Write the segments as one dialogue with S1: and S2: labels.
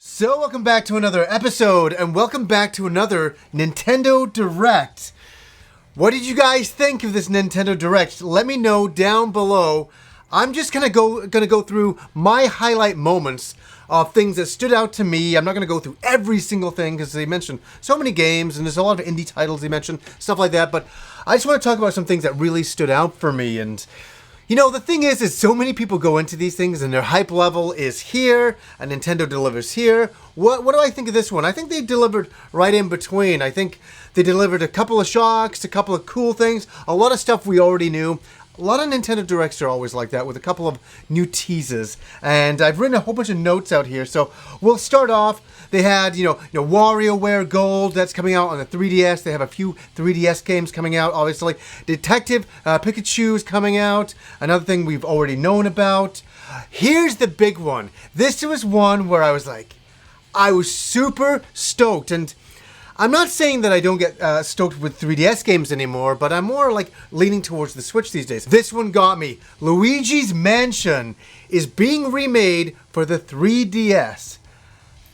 S1: So welcome back to another episode, and welcome back to another Nintendo Direct. What did you guys think of this Nintendo Direct? Let me know down below. I'm just gonna go through my highlight moments of things that stood out to me. I'm not gonna go through every single thing because they mentioned so many games and there's a lot of indie titles they mentioned, stuff like that. But I just want to talk about some things that really stood out for me. And you know, the thing is so many people go into these things and their hype level is here, and Nintendo delivers here. What do I think of this one? I think they delivered right in between. I think they delivered a couple of shocks, a couple of cool things, a lot of stuff we already knew. A lot of Nintendo Directs are always like that, with a couple of new teases. And I've written a whole bunch of notes out here. So we'll start off. They had, WarioWare Gold, that's coming out on the 3DS. They have a few 3DS games coming out, obviously. Detective Pikachu's coming out. Another thing we've already known about. Here's the big one. This was one where I was super stoked. And I'm not saying that I don't get stoked with 3DS games anymore, but I'm more like leaning towards the Switch these days. This one got me. Luigis Mansion is being remade for the 3DS.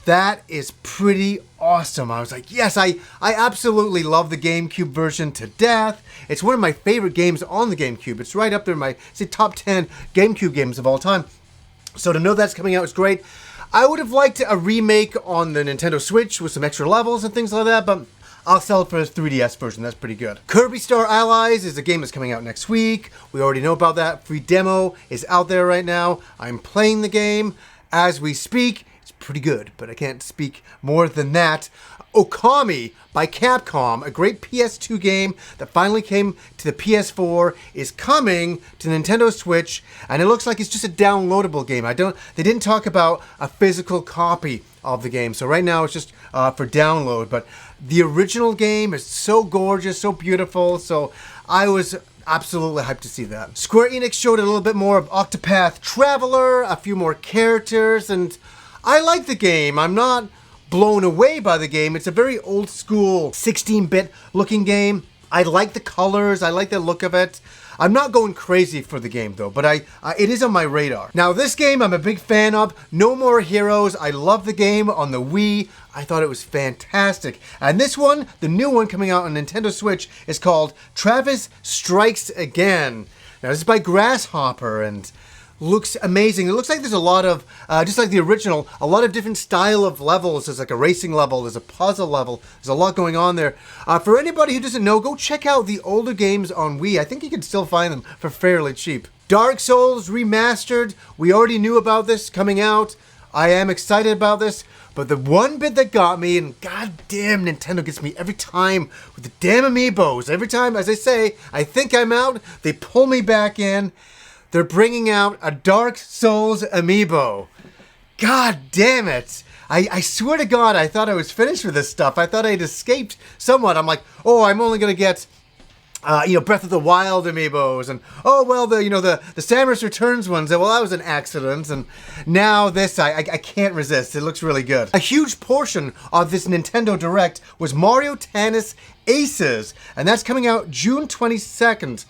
S1: That is pretty awesome. I was like, yes, I absolutely love the GameCube version to death. It's one of my favorite games on the GameCube. It's right up there in my top 10 GameCube games of all time. So to know that's coming out is great. I would have liked a remake on the Nintendo Switch with some extra levels and things like that, but I'll sell it for the 3DS version. That's pretty good. Kirby Star Allies is a game that's coming out next week. We already know about that. Free demo is out there right now. I'm playing the game as we speak. It's pretty good, but I can't speak more than that. Okami by Capcom, a great PS2 game that finally came to the PS4, is coming to Nintendo Switch, and it looks like it's just a downloadable game. They didn't talk about a physical copy of the game, so right now it's just for download. But the original game is so gorgeous, so beautiful, so I was absolutely hyped to see that. Square Enix showed a little bit more of Octopus Traveler, a few more characters, and I like the game. I'm not blown away by the game. It's a very old school 16-bit looking game. I like the colors. I like the look of it. I'm not going crazy for the game though, but it is on my radar. Now this game I'm a big fan of. No More Heroes. I love the game on the Wii. I thought it was fantastic. And this one, the new one coming out on Nintendo Switch, is called Travis Strikes Again. Now this is by Grasshopper and looks amazing. It looks like there's a lot of, just like the original, a lot of different style of levels. There's like a racing level, there's a puzzle level, there's a lot going on there. For anybody who doesn't know, go check out the older games on Wii. I think you can still find them for fairly cheap. Dark Souls Remastered, we already knew about this coming out. I am excited about this, but the one bit that got me, and goddamn Nintendo gets me every time with the damn amiibos. Every time, as I say, I think I'm out, they pull me back in. They're bringing out a Dark Souls amiibo. God damn it. I swear to God, I thought I was finished with this stuff. I thought I'd escaped somewhat. I'm like, oh, I'm only going to get, Breath of the Wild amiibos. And, oh, well, the Samus Returns ones. Well, that was an accident. And now this, I can't resist. It looks really good. A huge portion of this Nintendo Direct was Mario Tennis Aces. And that's coming out June 22nd.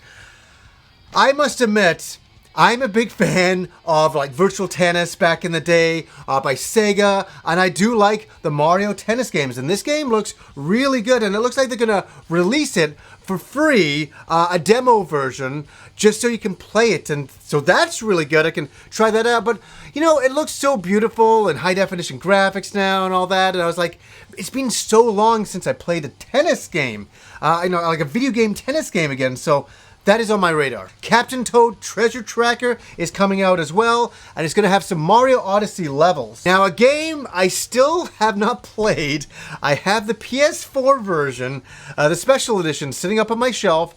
S1: I must admit, I'm a big fan of like Virtual Tennis back in the day by Sega, and I do like the Mario Tennis games, and this game looks really good, and it looks like they're going to release it for free, a demo version, just so you can play it, and so that's really good. I can try that out, but it looks so beautiful and high definition graphics now and all that, and I was like, it's been so long since I played a tennis game, like a video game tennis game again, so that is on my radar. Captain Toad Treasure Tracker is coming out as well, and it's going to have some Mario Odyssey levels. Now, a game I still have not played. I have the PS4 version, the special edition, sitting up on my shelf.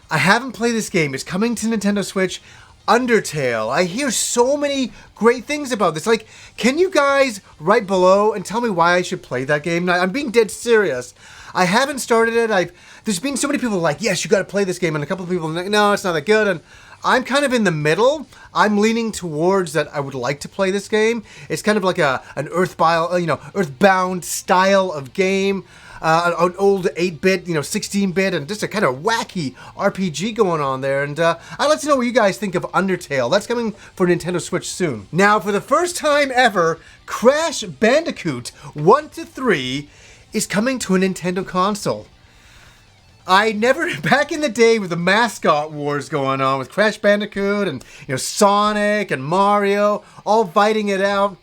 S1: I haven't played this game. It's coming to Nintendo Switch. Undertale. I hear so many great things about this. Like, can you guys write below and tell me why I should play that game? I'm being dead serious. I haven't started it. There's been so many people like, yes, you got to play this game, and a couple of people like, no, it's not that good. And I'm kind of in the middle. I'm leaning towards that I would like to play this game. It's kind of like an Earthbound style of game. An old 8-bit, 16-bit, and just a kind of wacky RPG going on there. And I'd like to know what you guys think of Undertale. That's coming for Nintendo Switch soon. Now, for the first time ever, Crash Bandicoot 1 to 3 is coming to a Nintendo console. Back in the day with the mascot wars going on with Crash Bandicoot and Sonic and Mario all fighting it out,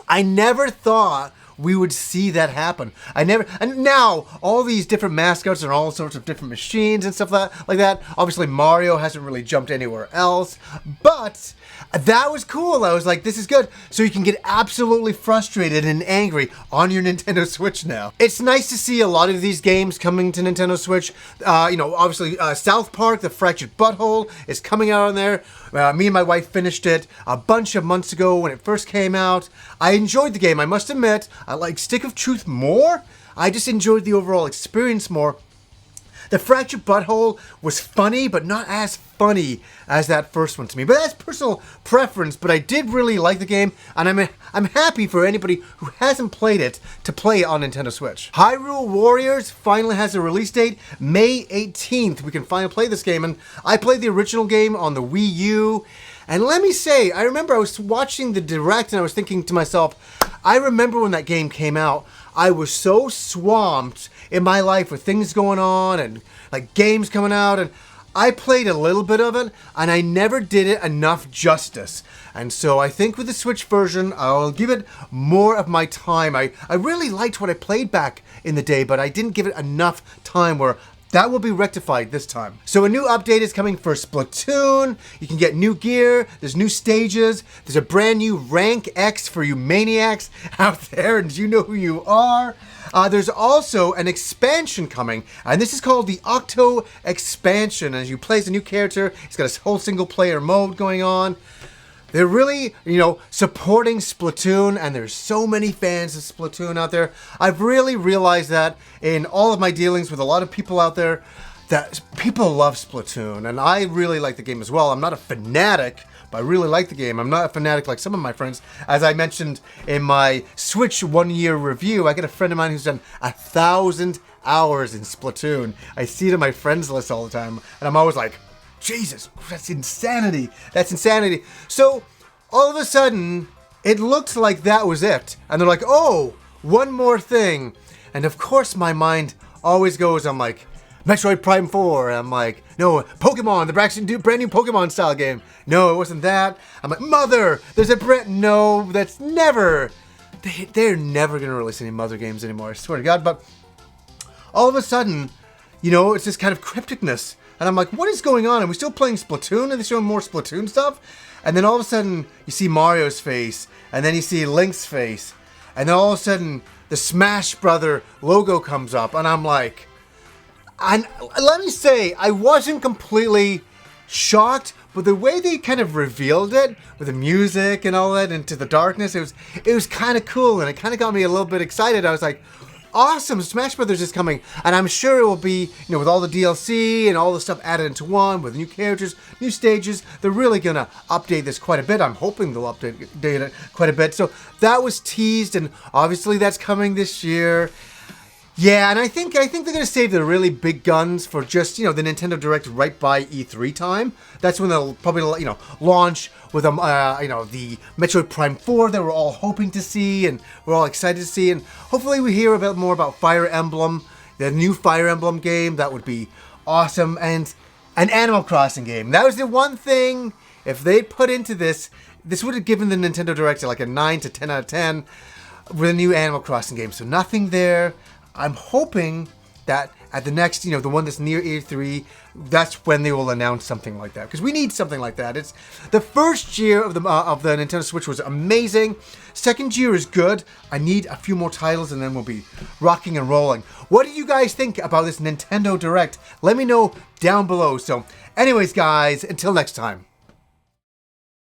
S1: I never thought we would see that happen. And now all these different mascots are all sorts of different machines and stuff like that. Obviously Mario hasn't really jumped anywhere else, but that was cool. I was like, this is good. So you can get absolutely frustrated and angry on your Nintendo Switch now. It's nice to see a lot of these games coming to Nintendo Switch. Obviously South Park, The Fractured Butthole is coming out on there. Me and my wife finished it a bunch of months ago when it first came out. I enjoyed the game, I must admit. I like Stick of Truth more. I just enjoyed the overall experience more. The Fractured Butthole was funny, but not as funny as that first one to me. But that's personal preference, but I did really like the game, and I'm happy for anybody who hasn't played it to play it on Nintendo Switch. Hyrule Warriors finally has a release date, May 18th. We can finally play this game, and I played the original game on the Wii U. And let me say, I remember I was watching the Direct and I was thinking to myself, I remember when that game came out, I was so swamped in my life with things going on and like games coming out, and I played a little bit of it and I never did it enough justice. And so I think with the Switch version, I'll give it more of my time. I really liked what I played back in the day, but I didn't give it enough time where that will be rectified this time. So a new update is coming for Splatoon. You can get new gear, there's new stages, there's a brand new Rank X for you maniacs out there, and you know who you are. There's also an expansion coming, and this is called the Octo Expansion. As you play as a new character, it's got a whole single player mode going on. They're really, supporting Splatoon, and there's so many fans of Splatoon out there. I've really realized that in all of my dealings with a lot of people out there, that people love Splatoon, and I really like the game as well. I'm not a fanatic, but I really like the game. I'm not a fanatic like some of my friends. As I mentioned in my Switch 1-year review, I got a friend of mine who's done 1,000 hours in Splatoon. I see it on my friends list all the time, and I'm always like, Jesus, that's insanity. That's insanity. So, all of a sudden, it looked like that was it. And they're like, oh, one more thing. And of course, my mind always goes, I'm like, Metroid Prime 4. And I'm like, no, Pokemon, the brand new Pokemon style game. No, it wasn't that. I'm like, Mother, there's a no, that's never. They're never going to release any Mother games anymore, I swear to God. But all of a sudden, it's this kind of crypticness. And I'm like, what is going on? Are we still playing Splatoon? Are they showing more Splatoon stuff? And then all of a sudden, you see Mario's face. And then you see Link's face. And then all of a sudden, the Smash Brother logo comes up. And I'm like... And let me say, I wasn't completely shocked. But the way they kind of revealed it, with the music and all that, into the darkness, it was kind of cool. And it kind of got me a little bit excited. I was like... Awesome, Smash Brothers is coming, and I'm sure it will be, with all the DLC and all the stuff added into one, with new characters, new stages. They're really gonna update this quite a bit. I'm hoping they'll update it quite a bit. So that was teased, and obviously that's coming this year. Yeah, and I think they're gonna save the really big guns for just the Nintendo Direct right by E3 time. That's when they'll probably launch with the Metroid Prime 4 that we're all hoping to see and we're all excited to see, and hopefully we hear a bit more about Fire Emblem, the new Fire Emblem game. That would be awesome, and an Animal Crossing game. That was the one thing, if they put into this would have given the Nintendo Direct like a 9 to 10 out of 10 with a new Animal Crossing game. So nothing there. I'm hoping that at the next, the one that's near E3, that's when they will announce something like that. Because we need something like that. It's the first year of the Nintendo Switch was amazing. Second year is good. I need a few more titles and then we'll be rocking and rolling. What do you guys think about this Nintendo Direct? Let me know down below. So anyways, guys, until next time.